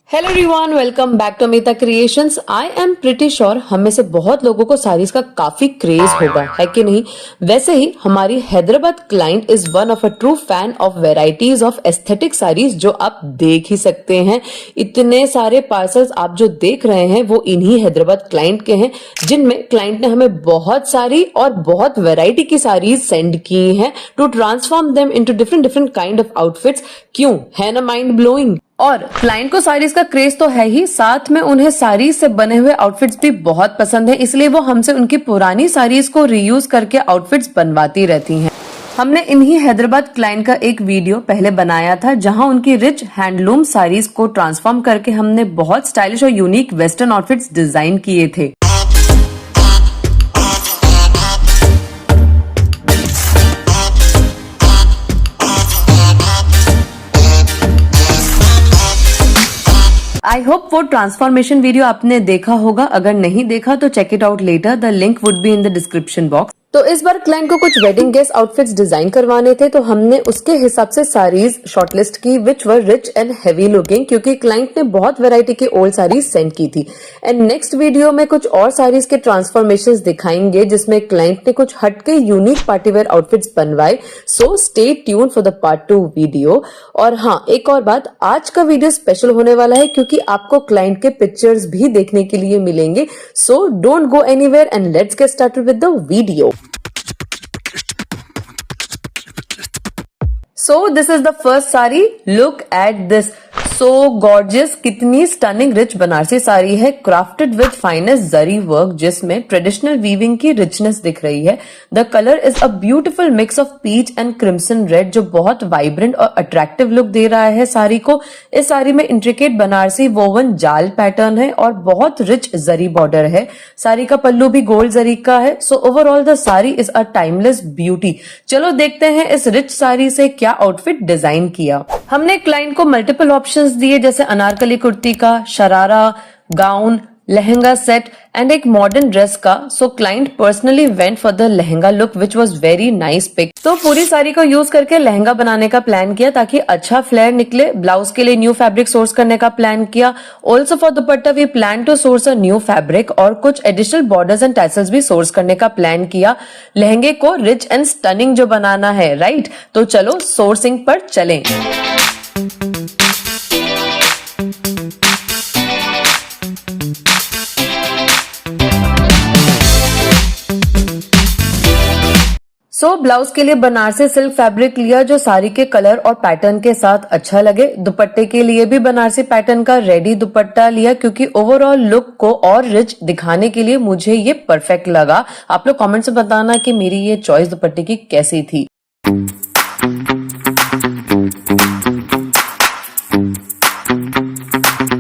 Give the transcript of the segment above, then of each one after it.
Hello everyone, welcome back to Amita creations. I am pretty sure हम में से बहुत लोगों को साड़ीज का काफी क्रेज होगा, है कि नहीं। वैसे ही हमारी Hyderabad client is one of a true fan of varieties of aesthetic saris जो आप देख ही सकते हैं। इतने सारे पार्सल्स आप जो देख रहे हैं वो इन्हीं हैदराबाद क्लाइंट के हैं, जिनमें क्लाइंट ने हमें बहुत सारी और बहुत वेराइटी की साड़ीज सेंड की हैं to transform them into different kind of outfits. क्यों है ना माइंड ब्लोइंग। और क्लाइंट को साड़ीज का क्रेज तो है ही, साथ में उन्हें साड़ीज से बने हुए आउटफिट्स भी बहुत पसंद है, इसलिए वो हमसे उनकी पुरानी साड़ीज को रीयूज करके आउटफिट्स बनवाती रहती हैं। हमने इन्हीं हैदराबाद क्लाइंट का एक वीडियो पहले बनाया था जहां उनकी रिच हैंडलूम साड़ीज को ट्रांसफॉर्म करके हमने बहुत स्टाइलिश और यूनिक वेस्टर्न आउटफिट्स डिजाइन किए थे। आई होप वो ट्रांसफॉर्मेशन वीडियो आपने देखा होगा। अगर नहीं देखा तो check it out later, the link would be in the description box. तो इस बार क्लाइंट को कुछ वेडिंग गेस्ट आउटफिट्स डिजाइन करवाने थे, तो हमने उसके हिसाब से साड़ीज शॉर्टलिस्ट की which were rich and heavy looking, क्योंकि क्लाइंट ने बहुत वैरायटी की ओल्ड साड़ीज सेंड की थी। एंड नेक्स्ट वीडियो में कुछ और साड़ीज के ट्रांसफॉर्मेशंस दिखाएंगे जिसमें क्लाइंट ने कुछ हटके यूनिक पार्टीवेयर आउटफिट्स बनवाए। So stay tune for the part 2 video. और हाँ, एक और बात, आज का वीडियो स्पेशल होने वाला है क्योंकि आपको क्लाइंट के पिक्चर्स भी देखने के लिए मिलेंगे। So don't go anywhere and let's get started with the video. So this is the first sari. Look at this, so gorgeous। कितनी स्टनिंग रिच बनारसी साड़ी है, crafted with finest zari work जिसमें ट्रेडिशनल वीविंग की रिचनेस दिख रही है। The colour is a beautiful mix of peach and crimson red जो बहुत vibrant और अट्रैक्टिव लुक दे रहा है साड़ी को। इस साड़ी में इंट्रिकेट बनारसी वोवन जाल पैटर्न है और बहुत रिच जरी बॉर्डर है। साड़ी का पल्लू भी गोल्ड जरी का है। So overall the sari is a timeless beauty. चलो देखते हैं इस रिच साड़ी से क्या आउटफिट डिजाइन किया। हमने क्लाइंट को मल्टीपल ऑप्शंस दिए, जैसे अनारकली कुर्ती का, sharara, gown, lehenga set and एक मॉडर्न ड्रेस का। So client personally went for the lehenga look which was very nice pick. तो पूरी साड़ी को यूज करके लहंगा बनाने का प्लान किया ताकि अच्छा फ्लेयर निकले। ब्लाउज के लिए न्यू फैब्रिक सोर्स करने का प्लान किया। Also for dupatta we plan to source a new fabric और कुछ एडिशनल बॉर्डर्स एंड टैसल्स भी सोर्स करने का प्लान किया। लहंगे को रिच एंड स्टनिंग जो बनाना है, राइट। तो चलो सोर्सिंग पर चलें। सो ब्लाउज के लिए बनारसी सिल्क फैब्रिक लिया जो साड़ी के कलर और पैटर्न के साथ अच्छा लगे। दुपट्टे के लिए भी बनारसी पैटर्न का रेडी दुपट्टा लिया क्योंकि ओवरऑल लुक को और रिच दिखाने के लिए मुझे ये परफेक्ट लगा। आप लोग कमेंट्स में बताना कि मेरी ये चॉइस दुपट्टे की कैसी थी।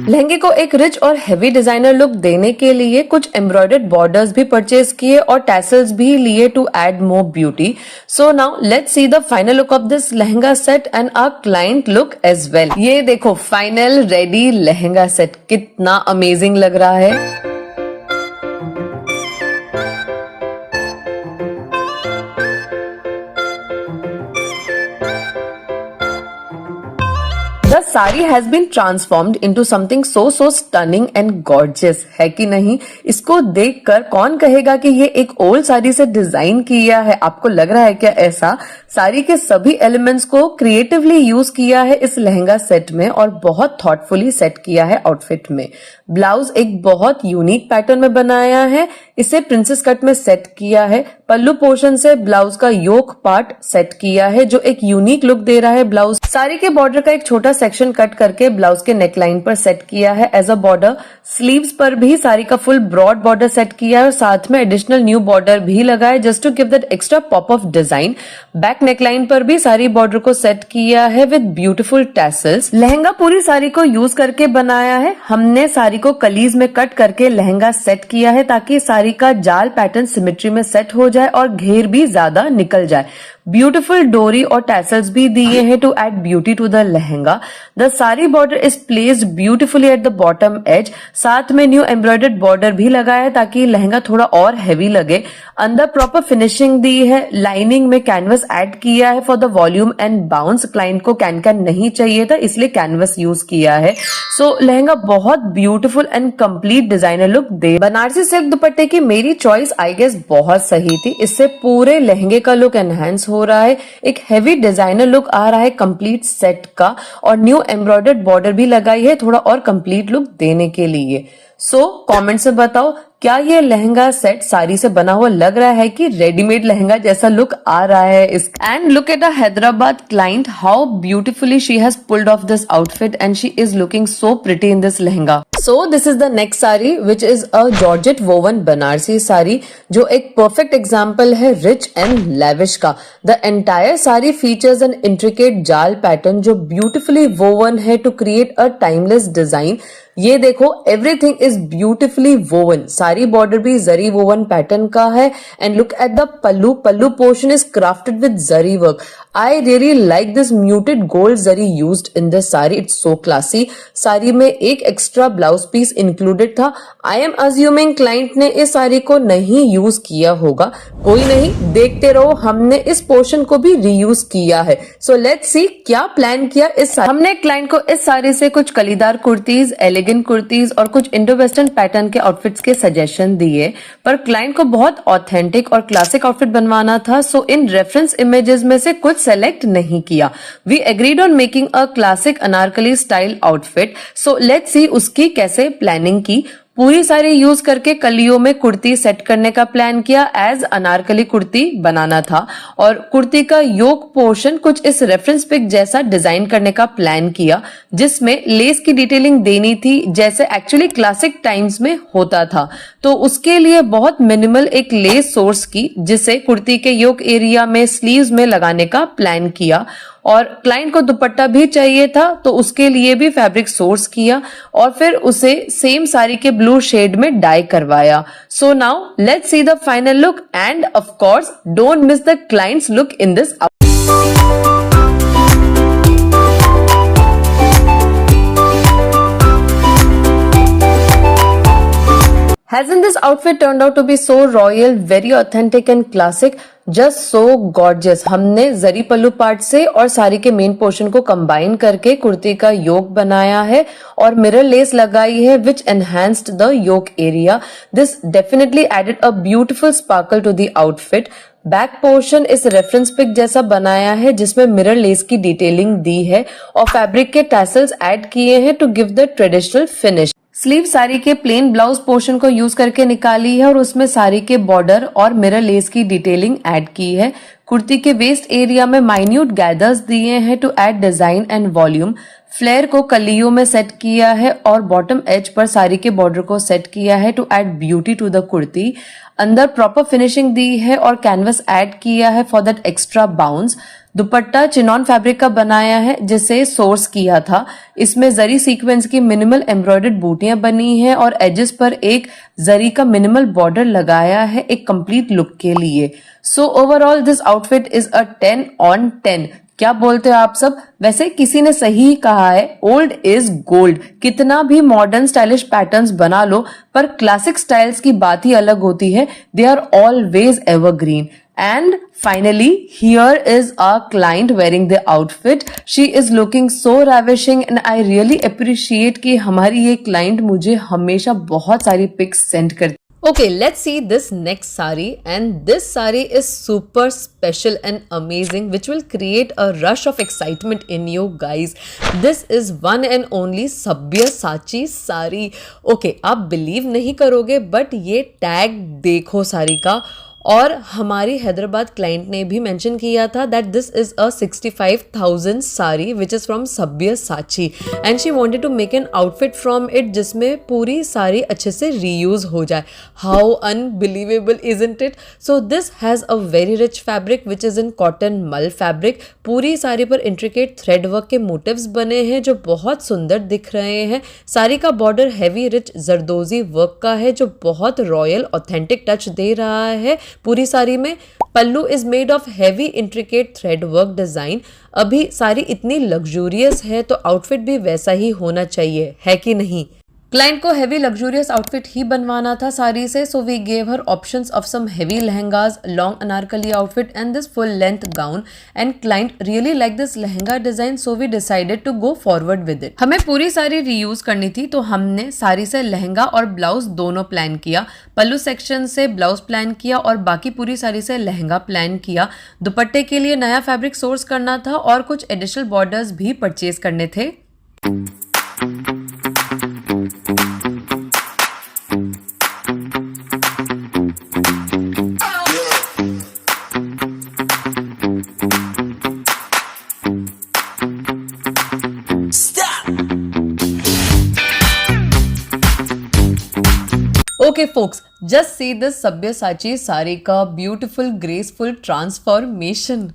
लहंगे को एक रिच और हेवी डिजाइनर लुक देने के लिए कुछ एम्ब्रॉयडर्ड बॉर्डर्स भी परचेज किए और टैसल्स भी लिए to add more beauty. So now let's see the final look of this lehenga set and our client look as well. ये देखो फाइनल रेडी लहंगा सेट, कितना अमेजिंग लग रहा है। The saree has been transformed into something so stunning and gorgeous, है कि नहीं। इसको देखकर कौन कहेगा कि ये एक ओल्ड साड़ी से डिजाइन किया है। आपको लग रहा है क्या ऐसा? साड़ी के सभी एलिमेंट्स को क्रिएटिवली यूज किया है इस लहंगा सेट में और बहुत थॉटफुली सेट किया है आउटफिट में। ब्लाउज एक बहुत यूनिक पैटर्न में बनाया है, इसे प्रिंसेस कट में सेट किया है। पल्लू पोर्शन से ब्लाउज का योक पार्ट सेट किया है जो एक यूनिक लुक दे रहा है ब्लाउज। साड़ी के बॉर्डर का एक छोटा सेक्शन कट करके ब्लाउज के नेकलाइन पर सेट किया है एज अ बॉर्डर। स्लीव्स पर भी साड़ी का फुल ब्रॉड बॉर्डर सेट किया है और साथ में एडिशनल न्यू बॉर्डर भी लगा है just to give that extra pop of design. Back neckline पर भी साड़ी बॉर्डर को सेट किया है विद ब्यूटीफुल टैसल्स। लहंगा पूरी साड़ी को यूज करके बनाया है। हमने साड़ी को कलीज में कट करके लहंगा सेट किया है ताकि साड़ी का जाल पैटर्न सिमेट्री में सेट हो जाए और घेर भी ज्यादा निकल जाए। ब्यूटीफुल डोरी और टैसल्स भी दिए हैं to add beauty to the lehenga. The sari border is placed beautifully at the bottom edge. साथ में न्यू एम्ब्रॉयडर्ड बॉर्डर भी लगाया है ताकि लहंगा थोड़ा और हैवी लगे। अंदर प्रॉपर फिनिशिंग दी है। लाइनिंग में कैनवस ऐड किया है for the volume and bounce. Client को कैन नहीं चाहिए था, इसलिए कैनवस यूज किया है। सो लहंगा बहुत beautiful and complete designer look they. Banarasi silk दुपट्टे की मेरी चॉइस आई गेस बहुत सही थी। इससे पूरे लहंगे का लुक एनहांस हो रहा है, एक हेवी डिजाइनर लुक आ रहा है कंप्लीट सेट का, और न्यू एम्ब्रॉयडर्ड बॉर्डर भी लगाई है थोड़ा और कंप्लीट लुक देने के लिए। सो कमेंट से बताओ, क्या ये लहंगा सेट साड़ी से बना हुआ लग रहा है कि रेडीमेड लहंगा जैसा लुक आ रहा है इसका? And look at a Hyderabad client, how beautifully she has pulled off this outfit and she is looking so pretty in this lehenga. So this is the next sari which is a georgette woven Banarasi sari, जो एक perfect example है rich and lavish का। The entire sari features an intricate jaal pattern जो beautifully woven है to create a timeless design. ये देखो, everything is beautifully woven. सारी border भी जरी वोवन पैटर्न का है। And look at the pallu. Pallu portion is crafted with zari work. I really like this muted gold zari used in this sari, it's so classy. Sari में एक extra blouse piece included था। I am assuming client ने इस साड़ी को नहीं use किया होगा। कोई नहीं, देखते रहो, हमने इस पोर्शन को भी रीयूज किया है। सो लेट्स सी क्या प्लान किया इस साड़ी। हमने क्लाइंट को इस साड़ी से कुछ कलीदार कुर्तीज, एलिगेंट कुर्तीज और कुछ इंडो वेस्टर्न पैटर्न के आउटफिट्स के सजेशन दिए, पर क्लाइंट को बहुत ऑथेंटिक और क्लासिक आउटफिट बनवाना था, सो इन रेफरेंस इमेजेस में से कुछ सेलेक्ट नहीं किया। We agreed on making a classic Anarkali style outfit. So let's see उसकी कैसे प्लानिंग की। पूरी साड़ी यूज करके कलियों में कुर्ती सेट करने का प्लान किया। एज अनारकली कुर्ती बनाना था और कुर्ती का योक पोर्शन कुछ इस रेफरेंस पिक जैसा डिजाइन करने का प्लान किया, जिसमें लेस की डिटेलिंग देनी थी जैसे एक्चुअली क्लासिक टाइम्स में होता था। तो उसके लिए बहुत मिनिमल एक लेस सोर्स की, जिसे कुर्ती के योक एरिया में स्लीव्स में लगाने का प्लान किया। और क्लाइंट को दुपट्टा भी चाहिए था, तो उसके लिए भी फैब्रिक सोर्स किया और फिर उसे सेम साड़ी के ब्लू शेड में डाई करवाया। सो now let's see the final look end of course don't miss the clients look in this. Hasn't this outfit turned out to be so royal, very authentic and classic? Just so gorgeous. हमने जरी पल्लू part से और साड़ी के main portion को combine करके कुर्ती का योक बनाया है और मिरर लेस लगाई है which enhanced the yoke area. This definitely added a beautiful sparkle to the outfit. Back portion इस रेफरेंस पिक जैसा बनाया है जिसमें मिरर लेस की डिटेलिंग दी है और फैब्रिक के टैसल्स ऐड किए हैं to give the traditional finish. Sleeve sari के प्लेन ब्लाउज पोर्शन को यूज करके निकाली है और उसमें साड़ी के बॉर्डर और मिरर लेस की डिटेलिंग ऐड की है। कुर्ती के वेस्ट एरिया में माइन्यूट गैदर्स दिए हैं to add design and volume. Flare को कलियों में सेट किया है और बॉटम एज पर साड़ी के बॉर्डर को सेट किया है to add beauty to the kurti. अंदर प्रॉपर फिनिशिंग दी है और कैनवस ऐड किया है for that extra bounce. Dupatta chinon fabric का बनाया है जिसे सोर्स किया था। इसमें जरी सीक्वेंस की मिनिमल एम्ब्रॉयडर्ड बूटियां बनी हैं और एजेस पर एक जरी का मिनिमल बॉर्डर लगाया है एक कंप्लीट लुक के लिए। So overall this outfit is a 10 on 10। क्या बोलते हो आप सब? वैसे किसी ने सही कहा है, ओल्ड इज गोल्ड। कितना भी मॉडर्न स्टाइलिश पैटर्न्स बना लो, पर क्लासिक स्टाइल्स की बात ही अलग होती है। They are always evergreen. And finally, here is our client wearing the outfit. She is looking so ravishing and I really appreciate कि हमारी ये client मुझे हमेशा बहुत सारी pics send करती। Okay, let's see this next sari, and this sari is super special and amazing, which will create a rush of excitement in you guys. This is one and only Sabyasachi sari. Okay, आप believe नहीं करोगे, but ये tag देखो साड़ी का। और हमारी Hyderabad client ने भी मेंशन किया था that this is a 65,000 sari which is from Sabyasachi and she wanted to make an outfit from it जिसमें पूरी साड़ी अच्छे से रीयूज हो जाए। How unbelievable isn't it? So this has a very rich fabric which is in cotton mul fabric. पूरी साड़ी पर intricate thread work के motifs बने हैं जो बहुत सुंदर दिख रहे हैं। साड़ी का बॉर्डर हैवी रिच जरदोजी वर्क का है जो बहुत रॉयल ऑथेंटिक टच दे रहा है पूरी साड़ी में। Pallu is made of heavy intricate thread work design. अभी साड़ी इतनी लग्जूरियस है तो आउटफिट भी वैसा ही होना चाहिए, है कि नहीं? क्लाइंट को हैवी लग्जूरियस आउटफिट ही बनवाना था साड़ी से, so we gave her options of some heavy lehengas, long Anarkali outfit and this full length gown, and client really like this lehenga design, so we decided to go forward with it. हमें पूरी sari reuse करनी थी तो हमने साड़ी से लहंगा और ब्लाउज दोनों plan किया। पल्लू सेक्शन से ब्लाउज प्लान किया और बाकी पूरी साड़ी से लहंगा प्लान किया। दुपट्टे के लिए नया फैब्रिक सोर्स करना था और कुछ एडिशनल बॉर्डर्स भी परचेज करने थे। Okay folks, just see this Sabyasachi sari ka beautiful graceful transformation.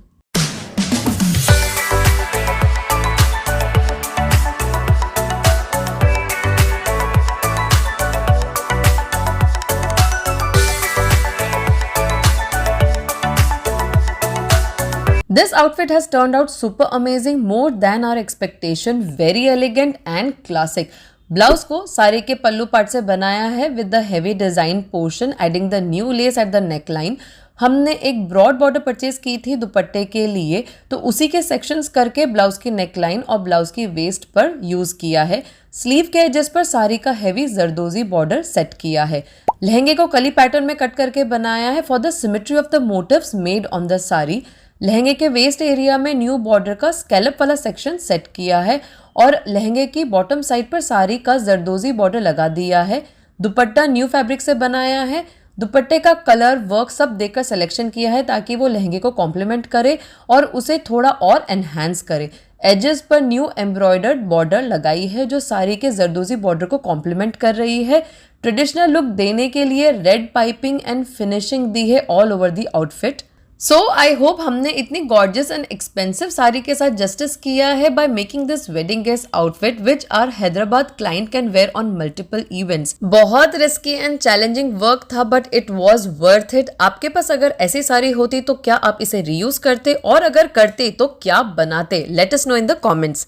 This outfit has turned out super amazing, more than our expectation, very elegant and classic. Blouse को साड़ी के पल्लू part से बनाया है with the heavy design portion, adding the new less at the neck line. हमने एक broad border purchase की थी दुपट्टे के लिए, तो उसी के सेक्शंस करके ब्लाउज की नेक लाइन और ब्लाउज की वेस्ट पर यूज किया है। स्लीव के एजेस पर साड़ी का हेवी जरदोजी बॉर्डर सेट किया है। लहंगे को कली पैटर्न में कट करके बनाया है for the symmetry of the motifs made on the sari. लहंगे के वेस्ट एरिया में न्यू बॉर्डर का स्कैलप वाला सेक्शन सेट किया है और लहंगे की बॉटम साइड पर साड़ी का जरदोजी बॉर्डर लगा दिया है। दुपट्टा न्यू फैब्रिक से बनाया है। दुपट्टे का कलर वर्क सब देखकर सिलेक्शन किया है ताकि वो लहंगे को कॉम्प्लीमेंट करे और उसे थोड़ा और एनहांस करे। एजेस पर न्यू एम्ब्रॉयडर्ड बॉर्डर लगाई है जो साड़ी के जरदोजी बॉर्डर को कॉम्प्लीमेंट कर रही है। ट्रेडिशनल लुक देने के लिए रेड पाइपिंग एंड फिनिशिंग दी है all over the outfit. So I hope हमने इतनी गॉर्जियस एंड एक्सपेंसिव साड़ी के साथ जस्टिस किया है by making this wedding guest outfit which are Hyderabad client can wear on multiple events. बहुत रिस्की एंड चैलेंजिंग वर्क था but it was worth it. आपके पास अगर ऐसी साड़ी होती तो क्या आप इसे रीयूज करते, और अगर करते तो क्या बनाते? Let us know in the comments.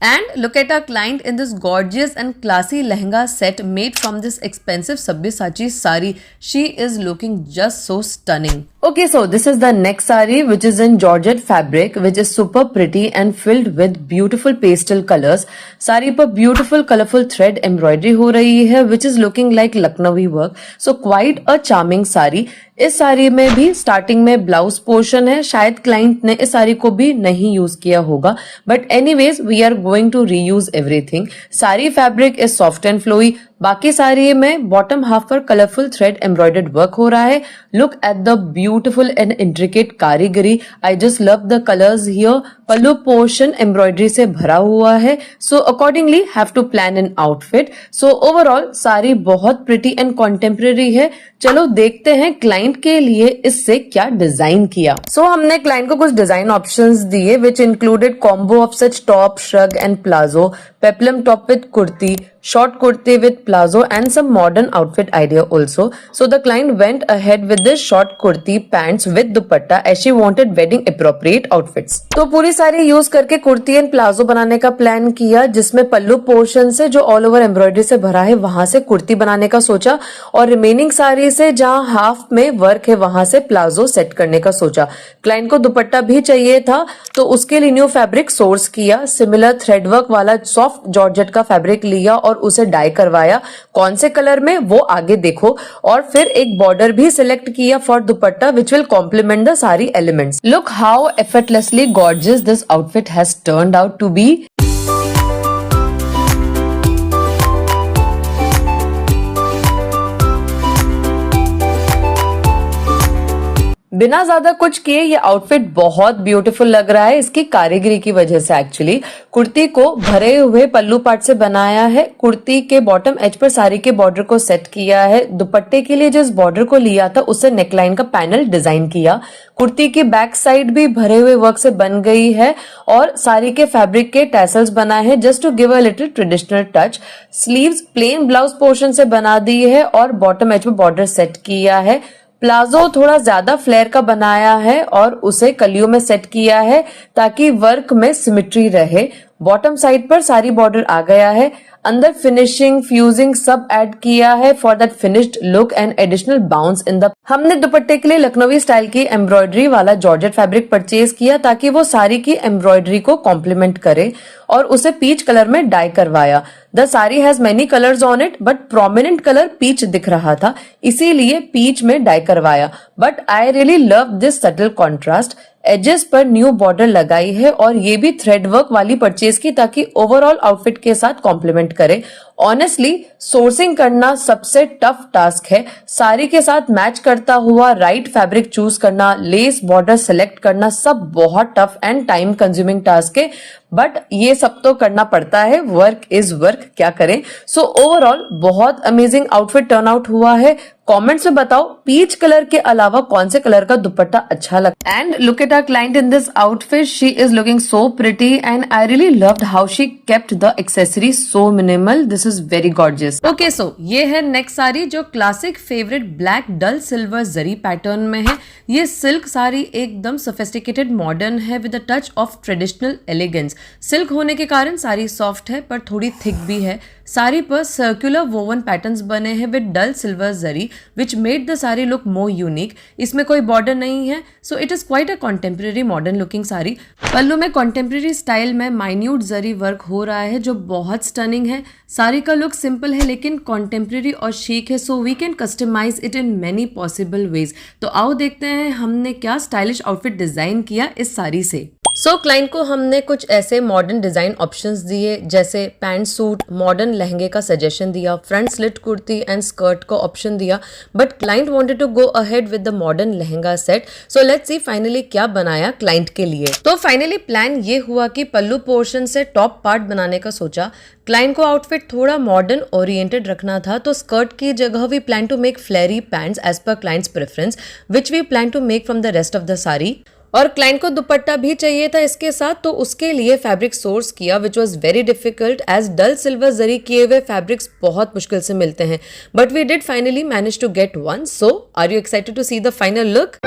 And look at our client in this gorgeous and classy lehenga set made from this expensive Sabyasachi sari. She is looking just so stunning. Okay, so this is the next sari which is in georgette fabric which is super pretty and filled with beautiful pastel colors. Sari पर beautiful colorful thread embroidery हो रही है which is looking like Lucknowi work. So quite a charming sari. इस साड़ी में भी starting में blouse portion है, शायद क्लाइंट ने इस साड़ी को भी नहीं यूज किया होगा, but anyways we are going to reuse everything. Sari fabric is soft and flowy. बाकी साड़ी में बॉटम हाफ पर कलरफुल थ्रेड एम्ब्रॉयडर्ड वर्क हो रहा है। Look at the beautiful and intricate कारीगरी। I just love the colours here. Pallu portion embroidery से भरा हुआ है, so accordingly have to plan an outfit. So overall sari बहुत प्रिटी एंड कॉन्टेम्परेरी है। चलो देखते हैं क्लाइंट के लिए इससे क्या डिजाइन किया। सो हमने क्लाइंट को कुछ डिजाइन ऑप्शंस दिए which included combo of such top, shrug and palazzo, peplum top with kurti, short kurti with palazzo and some modern outfit idea also. So the client went ahead with this short kurti pants with dupatta as she wanted wedding appropriate outfits. तो पूरी सारी use करके kurti and palazzo बनाने का plan किया जिसमें पल्लू portion से जो ऑल ओवर एम्ब्रॉयडरी से भरा है वहां से कुर्ती बनाने का सोचा और रिमेनिंग साड़ी से जहां हाफ में वर्क है वहां से प्लाजो सेट करने का सोचा। क्लाइंट को दुपट्टा भी चाहिए था तो उसके लिए न्यू फैब्रिक सोर्स किया। सिमिलर थ्रेड वर्क वाला सॉफ्ट जॉर्जेट का फैब्रिक लिया और उसे डाई करवाया। कौन से कलर में वो आगे देखो। और फिर एक बॉर्डर भी सिलेक्ट किया for dupatta which will complement the sari elements. Look how effortlessly gorgeous this outfit has turned out to be. बिना ज्यादा कुछ किए ये आउटफिट बहुत ब्यूटीफुल लग रहा है इसकी कारीगरी की वजह से। एक्चुअली कुर्ती को भरे हुए पल्लू पार्ट से बनाया है। कुर्ती के बॉटम एज पर साड़ी के बॉर्डर को सेट किया है। दुपट्टे के लिए जिस बॉर्डर को लिया था उससे नेकलाइन का पैनल डिजाइन किया। कुर्ती की बैक साइड भी भरे हुए वर्क से बन गई है और साड़ी के फैब्रिक के टैसल्स बनाए हैं just to give a little traditional touch. Sleeves plain blouse portion से बना दी है और बॉटम एज पर बॉर्डर सेट किया है। प्लाजो थोड़ा ज्यादा फ्लेयर का बनाया है और उसे कलियों में सेट किया है ताकि वर्क में सिमेट्री रहे। बॉटम साइड पर सारी बॉर्डर आ गया है। अंदर फिनिशिंग फ्यूजिंग सब ऐड किया है for that finished look and additional bounce in the. हमने दुपट्टे के लिए लखनवी स्टाइल की एम्ब्रॉयडरी वाला जॉर्जेट फैब्रिक परचेज किया ताकि वो साड़ी की एम्ब्रॉयडरी को कॉम्प्लीमेंट करे और उसे पीच कलर में डाई करवाया। The sari has many colours on it but prominent colour peach दिख रहा था, इसीलिए पीच में डाई करवाया। But I really love this subtle contrast. Edges पर न्यू बॉर्डर लगाई है और ये भी थ्रेड वर्क वाली परचेज की ताकि ओवरऑल आउटफिट के साथ कॉम्प्लीमेंट करे। ऑनेस्टली सोर्सिंग करना सबसे टफ टास्क है। साड़ी के साथ मैच करता हुआ राइट फैब्रिक चूज करना, लेस बॉर्डर सेलेक्ट करना सब बहुत tough and time consuming task है, बट ये सब तो करना पड़ता है। वर्क इज वर्क, क्या करें। सो ओवरऑल बहुत अमेजिंग आउटफिट टर्न आउट हुआ है। कमेंट्स में बताओ पीच कलर के अलावा कौन से कलर का दुपट्टा अच्छा लगता है। And look at our client in this outfit, she is looking so pretty and I really loved how she kept the accessory so minimal. This is very gorgeous. Okay, so ये है next sari जो classic favourite black dull silver zari pattern में है। ये silk sari एकदम sophisticated modern है with a touch of traditional elegance. Silk होने के कारण साड़ी सॉफ्ट है पर थोड़ी थिक भी है। साड़ी पर सर्कुलर वोवन पैटर्न्स बने हैं with dull silver zari which made the sari look more unique. इसमें कोई बॉर्डर नहीं है, so it is quite a contemporary modern looking sari. Pallu में कॉन्टेम्प्रेरी स्टाइल में माइन्यूट जरी वर्क हो रहा है जो बहुत स्टनिंग है। साड़ी का लुक सिंपल है लेकिन कॉन्टेम्प्रेरी और शीक है, so we can customise it in many possible ways. तो आओ देखते हैं हमने क्या स्टाइलिश आउटफिट डिजाइन किया इस साड़ी से। क्लाइंट को हमने कुछ ऐसे मॉडर्न डिजाइन ऑप्शंस दिए, जैसे पैंट सूट, मॉडर्न लहंगे का सजेशन दिया, front slit kurti and skirt का ऑप्शन दिया, but client wanted to go ahead with the modern lehenga set. So let's see finally क्या बनाया क्लाइंट के लिए। तो फाइनली प्लान ये हुआ कि पल्लू पोर्शन से टॉप पार्ट बनाने का सोचा। क्लाइंट को आउटफिट थोड़ा मॉडर्न ओरिएंटेड रखना था, तो स्कर्ट की जगह we plan to make flary pants as per client's preference, which we plan to make from the rest of the sari. और क्लाइंट को दुपट्टा भी चाहिए था इसके साथ, तो उसके लिए फैब्रिक सोर्स किया which was very difficult as dull silver zari किए हुए फैब्रिक्स बहुत मुश्किल से मिलते हैं, but we did finally manage to get one. So are you excited to see the final look?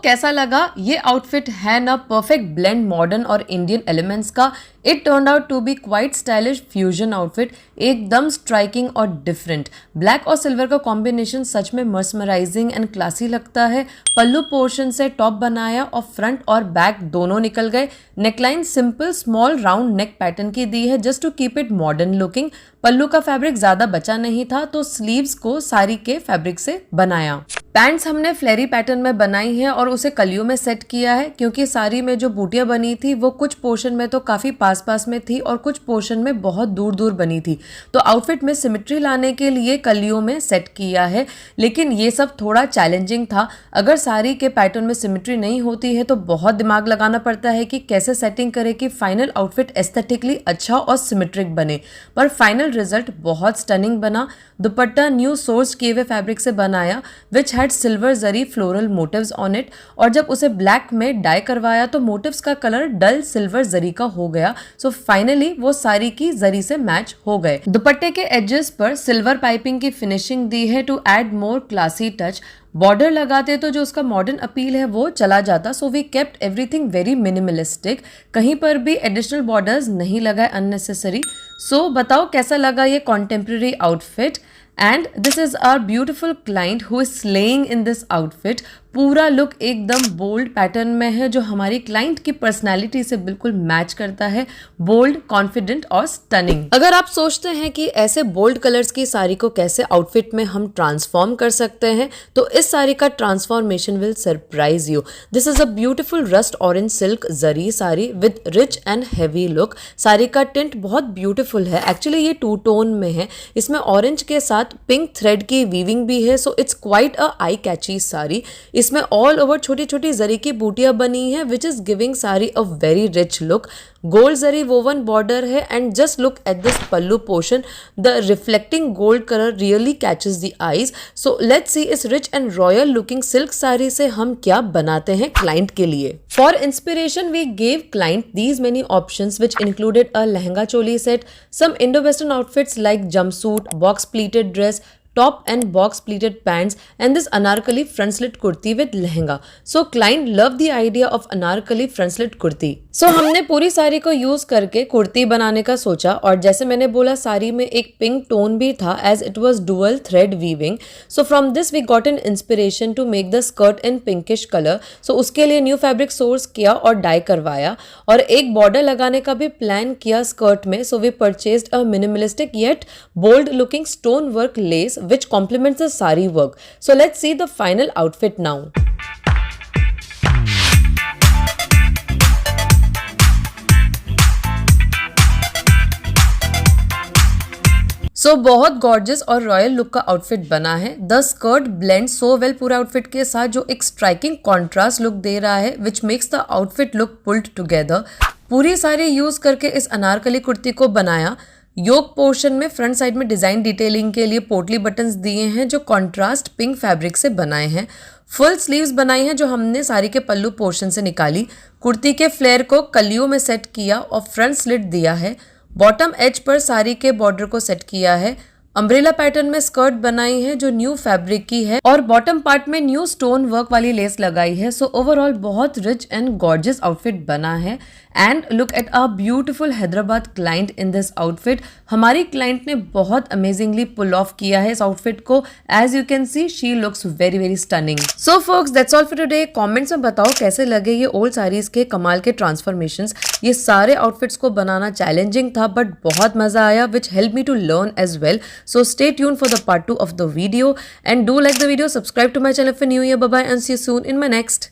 कैसा लगा ये आउटफिट? है ना परफेक्ट ब्लेंड मॉडर्न और इंडियन एलिमेंट्स का। It turn out to be quite stylish fusion outfit, एकदम striking और different. Black और सिल्वर का कॉम्बिनेशन सच में मर्समराइजिंग एंड क्लासी लगता है। पल्लू पोर्शन से टॉप बनाया और फ्रंट और बैक दोनों निकल गए। Neckline simple small round neck pattern की दी है just to keep it modern looking. Pallu का फैब्रिक ज्यादा बचा नहीं था, तो स्लीव्स को साड़ी के फैब्रिक से बनाया। पैंट्स हमने फ्लेरी पैटर्न में बनाई है और उसे कलियों में सेट किया है, क्योंकि साड़ी में जो बूटियां बनी थी वो कुछ पोर्शन में तो काफी पास पास में थी और कुछ पोर्शन में बहुत दूर दूर बनी थी, तो आउटफिट में सिमेट्री लाने के लिए कलियों में सेट किया है। लेकिन ये सब थोड़ा चैलेंजिंग था। अगर साड़ी के पैटर्न में सिमेट्री नहीं होती है तो बहुत दिमाग लगाना पड़ता है कि कैसे सेटिंग करें कि फाइनल आउटफिट एस्थेटिकली अच्छा और सिमेट्रिक बने। पर फाइनल रिजल्ट बहुत स्टनिंग बना। दुपट्टा न्यू सोर्स किए हुए फैब्रिक से बनाया which had silver zari floral motifs on it, और जब उसे ब्लैक में डाई करवाया तो मोटिव्स का कलर डल सिल्वर जरी का हो गया। सो फाइनली वो साड़ी की जरी से मैच हो गए। दुपट्टे के एजेस पर सिल्वर पाइपिंग की फिनिशिंग दी है to add more classy touch. Border लगाते तो जो उसका मॉडर्न अपील है वो चला जाता, so we kept everything very minimalistic. कहीं पर भी एडिशनल बॉर्डर्स नहीं लगाए अननेसेसरी। सो बताओ कैसा लगा ये contemporary outfit? And this is our beautiful client who is slaying in this outfit. पूरा लुक एकदम बोल्ड पैटर्न में है जो हमारी क्लाइंट की पर्सनालिटी से बिल्कुल मैच करता है। बोल्ड, कॉन्फिडेंट और स्टनिंग। अगर आप सोचते हैं कि ऐसे बोल्ड कलर्स की साड़ी को कैसे आउटफिट में हम ट्रांसफॉर्म कर सकते हैं, तो इस साड़ी का transformation will surprise you. This is a beautiful rust orange silk zari sari with rich and heavy look. Sari का टिंट बहुत ब्यूटिफुल है। एक्चुअली ये टू टोन में है। इसमें ऑरेंज के साथ पिंक थ्रेड की वीविंग भी है, सो इट्स क्वाइट अ आई कैची साड़ी। इसमें ऑल ओवर छोटी छोटी जरी की बूटियां बनी है which is giving sari a very rich look. Gold zari woven border है and just look at this pallu portion, the reflecting gold colour really catches the eyes. So let's see इस rich and royal looking silk sari से हम क्या बनाते हैं client के लिए। For inspiration we gave client these many options which included a lehenga choli set, some Indo western outfits like jumpsuit, box pleated dress, top and box pleated pants and this anarkali front slit kurti with lehenga. So client loved the idea of anarkali front slit kurti. So हमने पूरी साड़ी को use करके कुर्ती बनाने का सोचा और जैसे मैंने बोला साड़ी में एक पिंक टोन भी था as it was dual thread weaving. So from this we got an inspiration to make the skirt in pinkish color. So उसके लिए न्यू फैब्रिक सोर्स किया और डाई करवाया और एक बॉर्डर लगाने का भी प्लान किया स्कर्ट में. So we purchased a minimalistic yet bold looking stone work lace which complements the sari work. So let's see the final outfit now. So बहुत गॉर्जियस और रॉयल लुक का आउटफिट बना है. The skirt blend so well पूरा outfit के साथ जो एक स्ट्राइकिंग कॉन्ट्रास्ट लुक दे रहा है which makes the outfit look pulled together. पूरी सारी यूज करके इस अनारकली कुर्ती को बनाया. योक पोर्शन में फ्रंट साइड में डिजाइन डिटेलिंग के लिए पोटली बटन्स दिए हैं जो कॉन्ट्रास्ट पिंक फैब्रिक से बनाए हैं. फुल स्लीव्स बनाई हैं जो हमने साड़ी के पल्लू पोर्शन से निकाली. कुर्ती के फ्लेयर को कलियों में सेट किया और फ्रंट स्लिट दिया है. बॉटम एज पर साड़ी के बॉर्डर को सेट किया है. अम्ब्रेला पैटर्न में स्कर्ट बनाई है जो न्यू फैब्रिक की है और बॉटम पार्ट में न्यू स्टोन वर्क वाली लेस लगाई है. सो ओवरऑल बहुत रिच एंड गॉर्जियस आउटफिट बना है. And look at a beautiful Hyderabad client in this outfit. हमारी क्लाइंट ने बहुत अमेजिंगली पुल ऑफ किया है इस आउटफिट को. As you can see she looks very very stunning. So folks that's all for today. Comments में बताओ कैसे लगे ये ओल्ड साड़ीज के कमाल के ट्रांसफॉर्मेशंस. ये सारे आउटफिट्स को बनाना चैलेंजिंग था बट बहुत मजा आया which help me to learn as well. So stay tuned for the part 2 of the video and do like the video, subscribe to my channel for new year. Bye bye and see you soon in my next.